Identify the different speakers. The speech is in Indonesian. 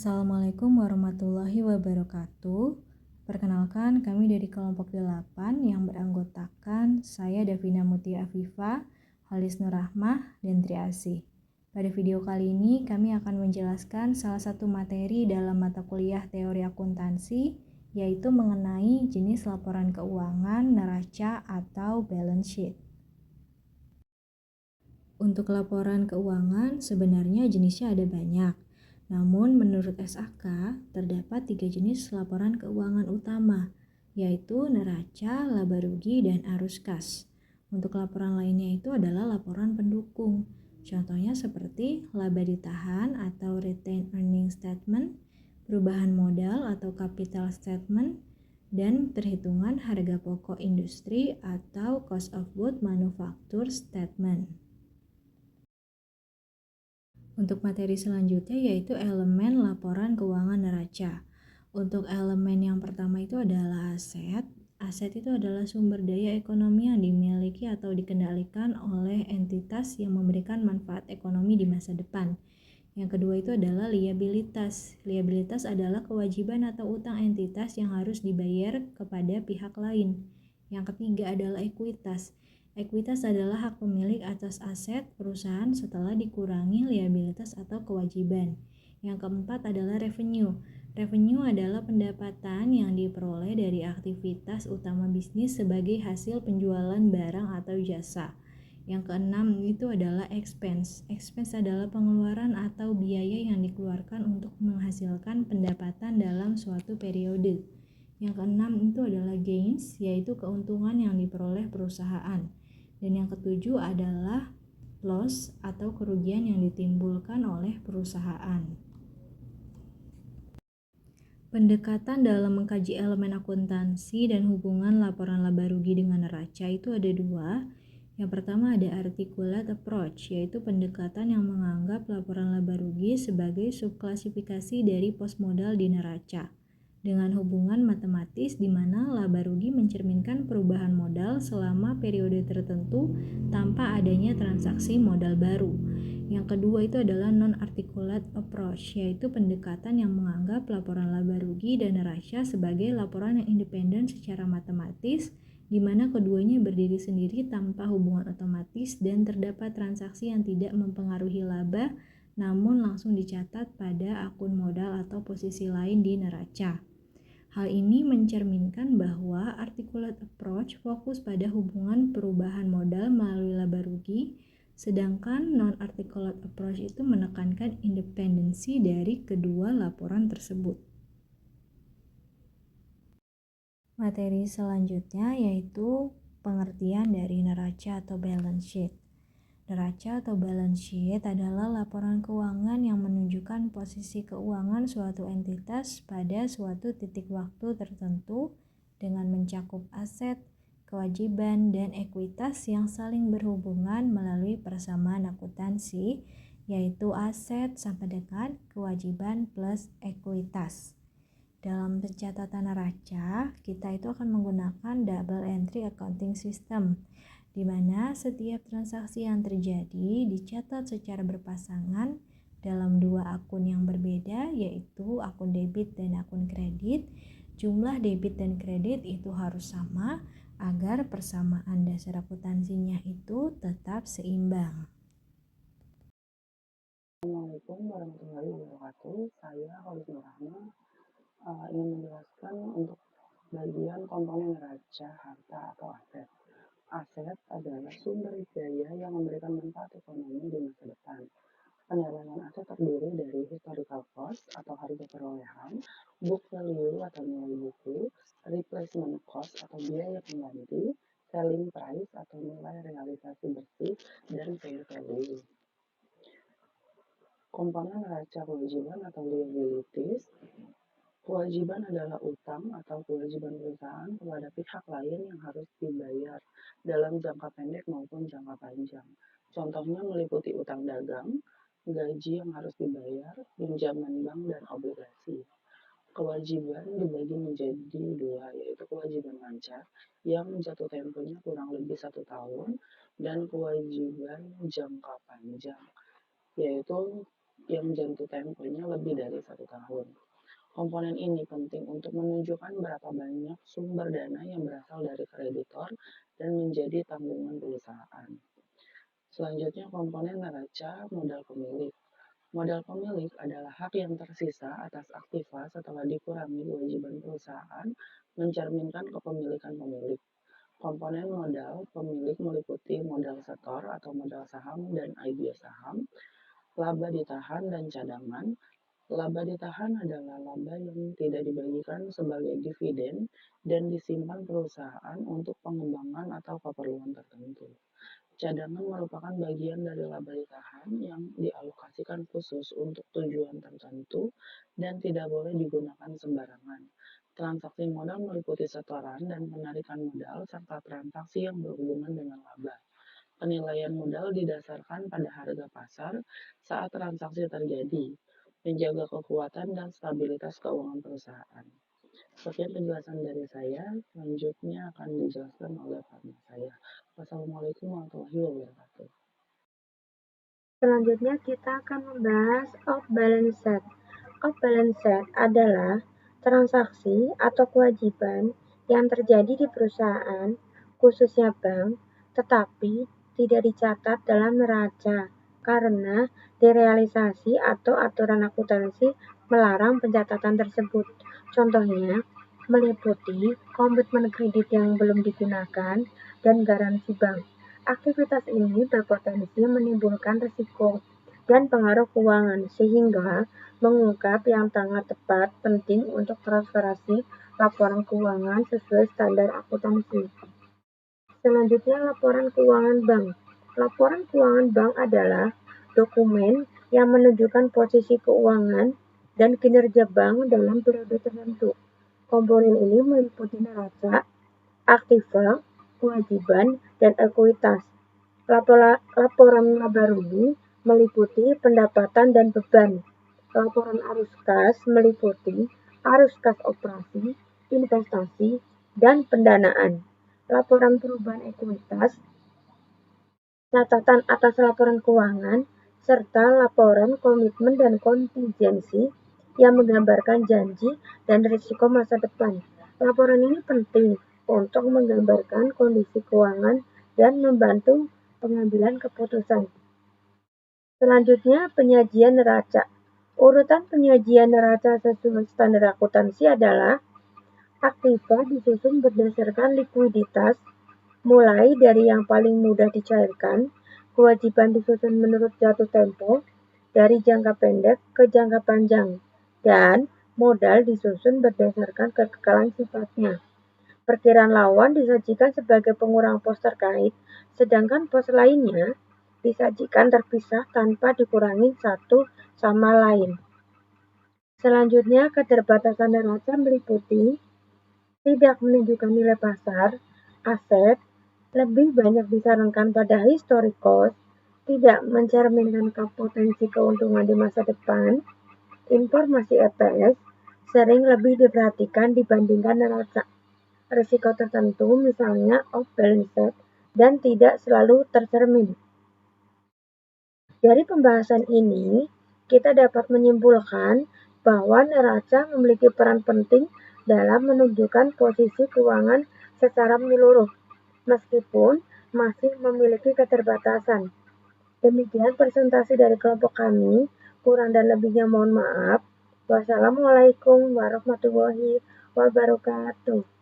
Speaker 1: Assalamualaikum warahmatullahi wabarakatuh. Perkenalkan, kami dari kelompok 8 yang beranggotakan saya Davina Mutia Afifa, Halis Nur Rahmah, dan Tri Asih. Pada video kali ini kami akan menjelaskan salah satu materi dalam mata kuliah teori akuntansi, yaitu mengenai jenis laporan keuangan, neraca, atau balance sheet. Untuk laporan keuangan sebenarnya jenisnya ada banyak. Namun menurut SAK terdapat 3 jenis laporan keuangan utama, yaitu neraca, laba rugi, dan arus kas. Untuk laporan lainnya itu adalah laporan pendukung. Contohnya seperti laba ditahan atau retained earning statement, perubahan modal atau capital statement, dan perhitungan harga pokok industri atau cost of goods manufacture statement. Untuk materi selanjutnya yaitu elemen laporan keuangan neraca. Untuk elemen yang pertama itu adalah aset. Aset itu adalah sumber daya ekonomi yang dimiliki atau dikendalikan oleh entitas yang memberikan manfaat ekonomi di masa depan. Yang kedua itu adalah liabilitas. Liabilitas adalah kewajiban atau utang entitas yang harus dibayar kepada pihak lain. Yang ketiga adalah ekuitas. Ekuitas adalah hak pemilik atas aset perusahaan setelah dikurangi liabilitas atau kewajiban. Yang keempat adalah revenue. Revenue adalah pendapatan yang diperoleh dari aktivitas utama bisnis sebagai hasil penjualan barang atau jasa. Yang keenam itu adalah expense. Expense adalah pengeluaran atau biaya yang dikeluarkan untuk menghasilkan pendapatan dalam suatu periode. Yang keenam itu adalah gains, yaitu keuntungan yang diperoleh perusahaan. Dan yang ketujuh adalah loss atau kerugian yang ditimbulkan oleh perusahaan. Pendekatan dalam mengkaji elemen akuntansi dan hubungan laporan laba rugi dengan neraca itu ada dua. Yang pertama ada articulate approach, yaitu pendekatan yang menganggap laporan laba rugi sebagai subklasifikasi dari pos modal di neraca, dengan hubungan matematis di mana laba rugi mencerminkan perubahan modal selama periode tertentu tanpa adanya transaksi modal baru. Yang kedua itu adalah non-articulate approach, yaitu pendekatan yang menganggap laporan laba rugi dan neraca sebagai laporan yang independen secara matematis, di mana keduanya berdiri sendiri tanpa hubungan otomatis dan terdapat transaksi yang tidak mempengaruhi laba, namun langsung dicatat pada akun modal atau posisi lain di neraca. Hal ini mencerminkan bahwa articulate approach fokus pada hubungan perubahan modal melalui laba rugi, sedangkan non-articulate approach itu menekankan independensi dari kedua laporan tersebut. Materi selanjutnya yaitu pengertian dari neraca atau balance sheet. Neraca atau balance sheet adalah laporan keuangan yang menunjukkan posisi keuangan suatu entitas pada suatu titik waktu tertentu dengan mencakup aset, kewajiban, dan ekuitas yang saling berhubungan melalui persamaan akuntansi, yaitu aset sama dengan kewajiban plus ekuitas. Dalam pencatatan neraca, kita itu akan menggunakan double entry accounting system, di mana setiap transaksi yang terjadi dicatat secara berpasangan dalam dua akun yang berbeda, yaitu akun debit dan akun kredit. Jumlah debit dan kredit itu harus sama agar persamaan dasar akuntansinya itu tetap seimbang.
Speaker 2: Assalamualaikum warahmatullahi wabarakatuh. Saya Halis Nur Rahmah ingin menjelaskan untuk bagian komponen neraca harta atau aset. Aset adalah sumber daya yang memberikan manfaat ekonomi di masa depan. Penilaian aset terdiri dari historical cost atau harga perolehan, book value atau nilai buku, replacement cost atau biaya pengganti, selling price atau nilai realisasi bersih, dan fair value. Komponen neraca kewajiban atau liabilities. Kewajiban adalah utang atau kewajiban perusahaan kepada pihak lain yang harus dibayar dalam jangka pendek maupun jangka panjang. Contohnya meliputi utang dagang, gaji yang harus dibayar, pinjaman bank, dan obligasi. Kewajiban dibagi menjadi dua, yaitu kewajiban lancar yang jatuh temponya kurang lebih 1 tahun dan kewajiban jangka panjang, yaitu yang jangka temponya lebih dari 1 tahun. Komponen ini penting untuk menunjukkan berapa banyak sumber dana yang berasal dari kreditor dan menjadi tanggungan perusahaan. Selanjutnya komponen neraca modal pemilik. Modal pemilik adalah hak yang tersisa atas aktiva setelah dikurangi kewajiban perusahaan mencerminkan kepemilikan pemilik. Komponen modal pemilik meliputi modal setor atau modal saham dan IB saham, laba ditahan dan cadangan. Laba ditahan adalah laba yang tidak dibagikan sebagai dividen dan disimpan perusahaan untuk pengembangan atau keperluan tertentu. Cadangan merupakan bagian dari laba ditahan yang dialokasikan khusus untuk tujuan tertentu dan tidak boleh digunakan sembarangan. Transaksi modal meliputi setoran dan penarikan modal serta transaksi yang berhubungan dengan laba. Penilaian modal didasarkan pada harga pasar saat transaksi terjadi, menjaga kekuatan dan stabilitas keuangan perusahaan. Sekian penjelasan dari saya, selanjutnya akan dijelaskan oleh partner saya. Wassalamualaikum warahmatullahi wabarakatuh.
Speaker 3: Selanjutnya kita akan membahas off balance sheet. Off balance sheet adalah transaksi atau kewajiban yang terjadi di perusahaan, khususnya bank, tetapi tidak dicatat dalam neraca karena derealisasi atau aturan akuntansi melarang pencatatan tersebut. Contohnya meliputi komitmen kredit yang belum digunakan dan garansi bank. Aktivitas ini berpotensi menimbulkan risiko dan pengaruh keuangan, sehingga mengungkap yang sangat tepat penting untuk transparansi laporan keuangan sesuai standar akuntansi. Selanjutnya, laporan keuangan bank. Laporan keuangan bank adalah dokumen yang menunjukkan posisi keuangan dan kinerja bank dalam periode tertentu. Komponen ini meliputi neraca, aktiva, kewajiban, dan ekuitas. Laporan laba rugi meliputi pendapatan dan beban. Laporan arus kas meliputi arus kas operasi, investasi, dan pendanaan. Laporan perubahan ekuitas, catatan atas laporan keuangan, serta laporan komitmen dan kontingensi yang menggambarkan janji dan risiko masa depan. Laporan ini penting untuk menggambarkan kondisi keuangan dan membantu pengambilan keputusan. Selanjutnya, penyajian neraca. Urutan penyajian neraca sesuai standar akuntansi adalah aktiva disusun berdasarkan likuiditas, mulai dari yang paling mudah dicairkan, kewajiban disusun menurut jatuh tempo, dari jangka pendek ke jangka panjang, dan modal disusun berdasarkan kekekalan sifatnya. Perkiraan lawan disajikan sebagai pengurang pos terkait, sedangkan pos lainnya disajikan terpisah tanpa dikurangi satu sama lain. Selanjutnya, keterbatasan neraca meliputi tidak menunjukkan nilai pasar, aset, lebih banyak disarankan pada historic cost, tidak mencerminkan potensi keuntungan di masa depan, informasi EPS sering lebih diperhatikan dibandingkan neraca. Risiko tertentu misalnya off balance sheet dan tidak selalu tercermin. Dari pembahasan ini, kita dapat menyimpulkan bahwa neraca memiliki peran penting dalam menunjukkan posisi keuangan secara menyeluruh, meskipun masih memiliki keterbatasan. Demikian presentasi dari kelompok kami, kurang dan lebihnya mohon maaf. Wassalamualaikum warahmatullahi wabarakatuh.